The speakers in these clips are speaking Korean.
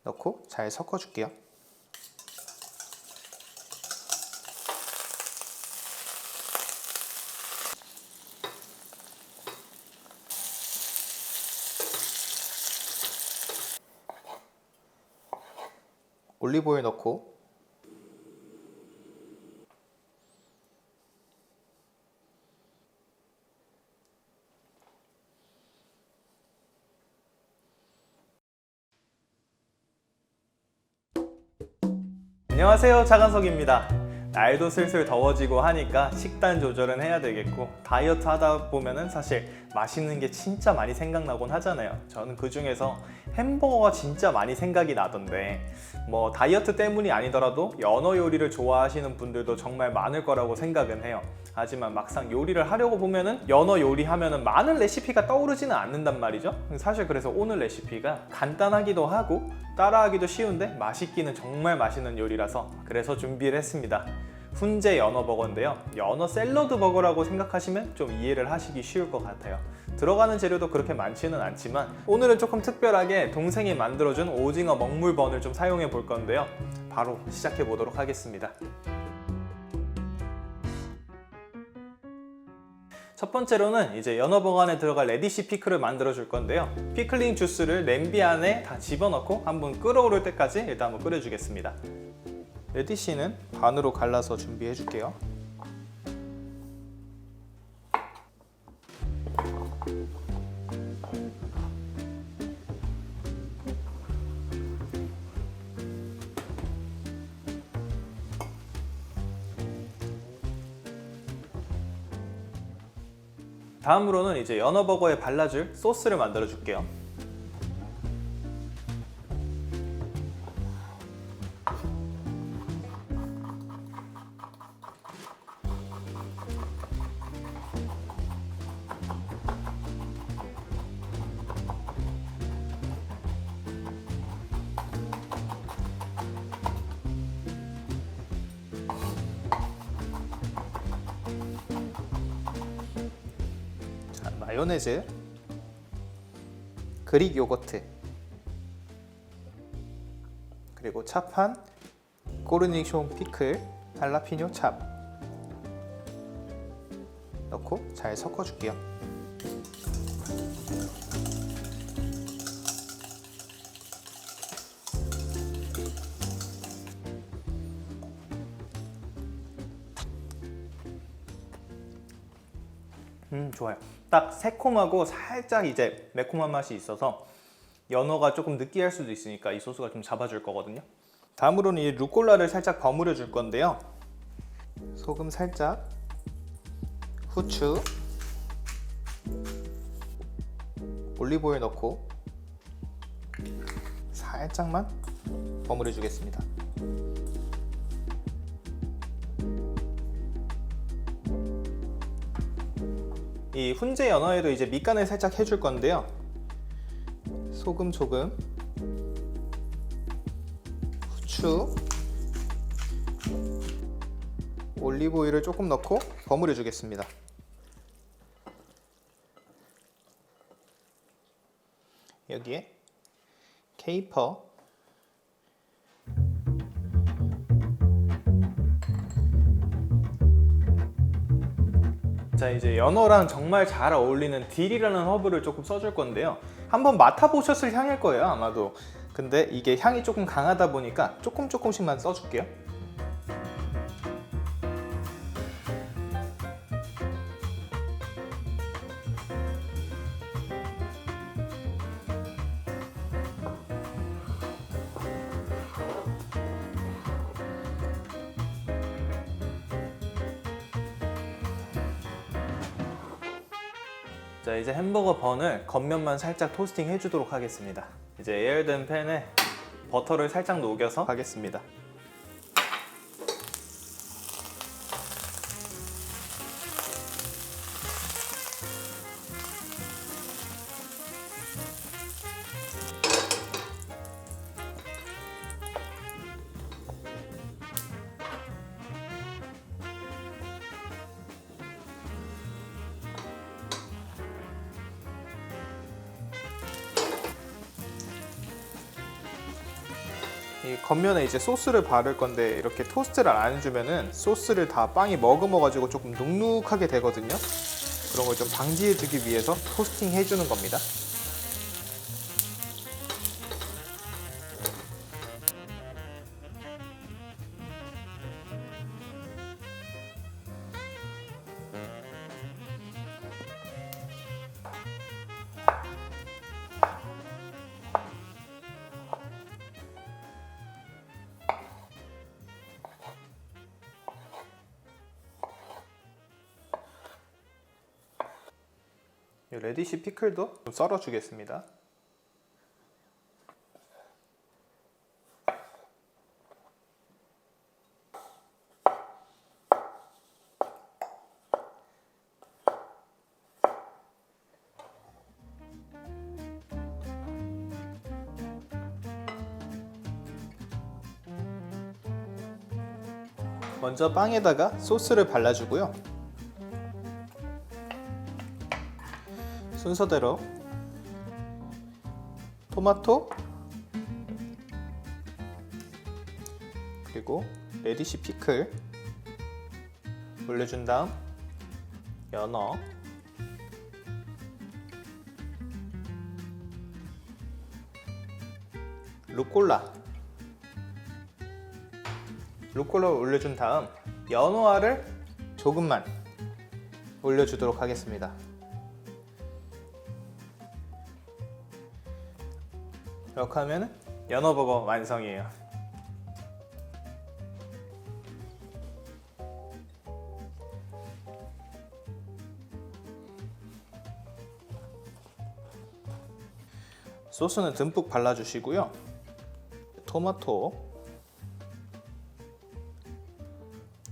넣고 잘 섞어줄게요. 올리브오일 넣고 안녕하세요, 차관석입니다. 날도 슬슬 더워지고 하니까 식단 조절은 해야 되겠고, 다이어트 하다 보면은 사실 맛있는 게 진짜 많이 생각나곤 하잖아요. 저는 그 중에서 햄버거가 진짜 많이 생각이 나던데, 뭐 다이어트 때문이 아니더라도 연어 요리를 좋아하시는 분들도 정말 많을 거라고 생각은 해요. 하지만 막상 요리를 하려고 보면은 연어 요리하면은 많은 레시피가 떠오르지는 않는단 말이죠. 사실 그래서 오늘 레시피가 간단하기도 하고 따라하기도 쉬운데 맛있기는 정말 맛있는 요리라서 그래서 준비를 했습니다. 훈제 연어 버거인데요. 연어 샐러드 버거라고 생각하시면 좀 이해를 하시기 쉬울 것 같아요. 들어가는 재료도 그렇게 많지는 않지만 오늘은 조금 특별하게 동생이 만들어준 오징어 먹물번을 좀 사용해 볼 건데요. 바로 시작해 보도록 하겠습니다. 첫 번째로는 이제 연어버거 안에 들어갈 레디시 피클을 만들어 줄 건데요. 피클링 주스를 냄비 안에 다 집어넣고 한번 끓어오를 때까지 일단 한번 끓여 주겠습니다. 레디시는 반으로 갈라서 준비해 줄게요. 다음으로는 이제 연어버거에 발라줄 소스를 만들어 줄게요. 마요네즈, 그릭 요거트, 그리고 찹한 코르니숑 피클, 할라피뇨 찹 넣고 잘 섞어줄게요. 좋아요. 딱 새콤하고 살짝 이제 매콤한 맛이 있어서 연어가 조금 느끼할 수도 있으니까 이 소스가 좀 잡아줄 거거든요. 다음으로는 이 루꼴라를 살짝 버무려 줄 건데요. 소금 살짝, 후추, 올리브오일 넣고 살짝만 버무려 주겠습니다. 이 훈제 연어에도 이제 밑간을 살짝 해줄 건데요. 소금 조금, 후추, 올리브오일을 조금 넣고 버무려 주겠습니다. 여기에 케이퍼, 자, 이제 연어랑 정말 잘 어울리는 딜이라는 허브를 조금 써줄 건데요. 한번 맡아보셨을 향일 거예요, 아마도. 근데 이게 향이 조금 강하다 보니까 조금씩만 써줄게요. 자, 이제 햄버거 번을 겉면만 살짝 토스팅 해주도록 하겠습니다. 이제 에어된 팬에 버터를 살짝 녹여서 가겠습니다. 이 겉면에 이제 소스를 바를 건데 이렇게 토스트를 안 해주면은 소스를 다 빵이 머금어가지고 조금 눅눅하게 되거든요. 그런 걸 좀 방지해주기 위해서 토스팅 해주는 겁니다. 이 레디시 피클도 좀 썰어 주겠습니다. 먼저 빵에다가 소스를 발라주고요. 순서대로 토마토, 그리고 레디시 피클 올려준 다음 연어, 루꼴라 올려준 다음 연어알을 조금만 올려주도록 하겠습니다. 이렇게 하면 연어버거 완성이에요. 소스는 듬뿍 발라주시고요. 토마토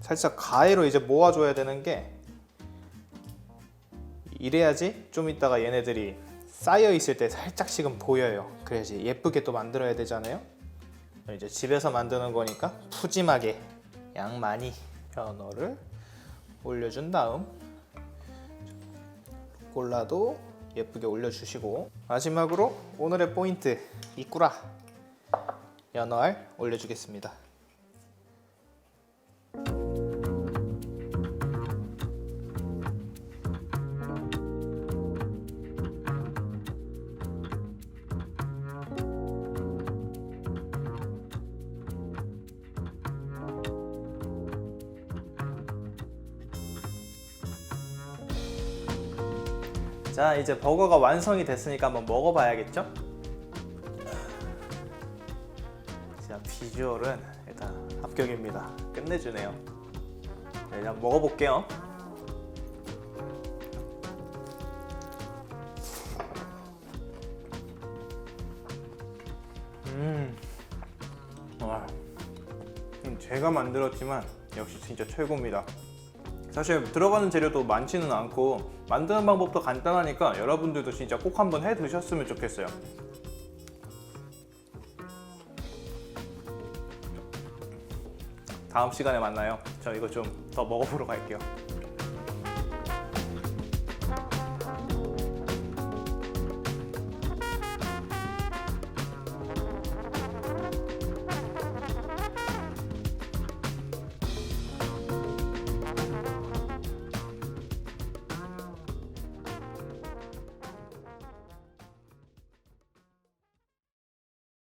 살짝 가위로 이제 모아줘야 되는 게, 이래야지 좀 이따가 얘네들이 쌓여 있을 때 살짝씩은 보여요. 그래야지 예쁘게 또 만들어야 되잖아요. 이제 집에서 만드는 거니까 푸짐하게 양 많이 연어를 올려준 다음 콜라도 예쁘게 올려주시고, 마지막으로 오늘의 포인트 이꾸라 연어알 올려주겠습니다. 자, 이제 버거가 완성이 됐으니까 한번 먹어봐야겠죠? 진짜 비주얼은 일단 합격입니다. 끝내주네요. 네, 한번 먹어볼게요. 와, 제가 만들었지만 역시 진짜 최고입니다. 사실 들어가는 재료도 많지는 않고 만드는 방법도 간단하니까 여러분들도 진짜 꼭 한번 해 드셨으면 좋겠어요. 다음 시간에 만나요. 저 이거 좀 더 먹어보러 갈게요.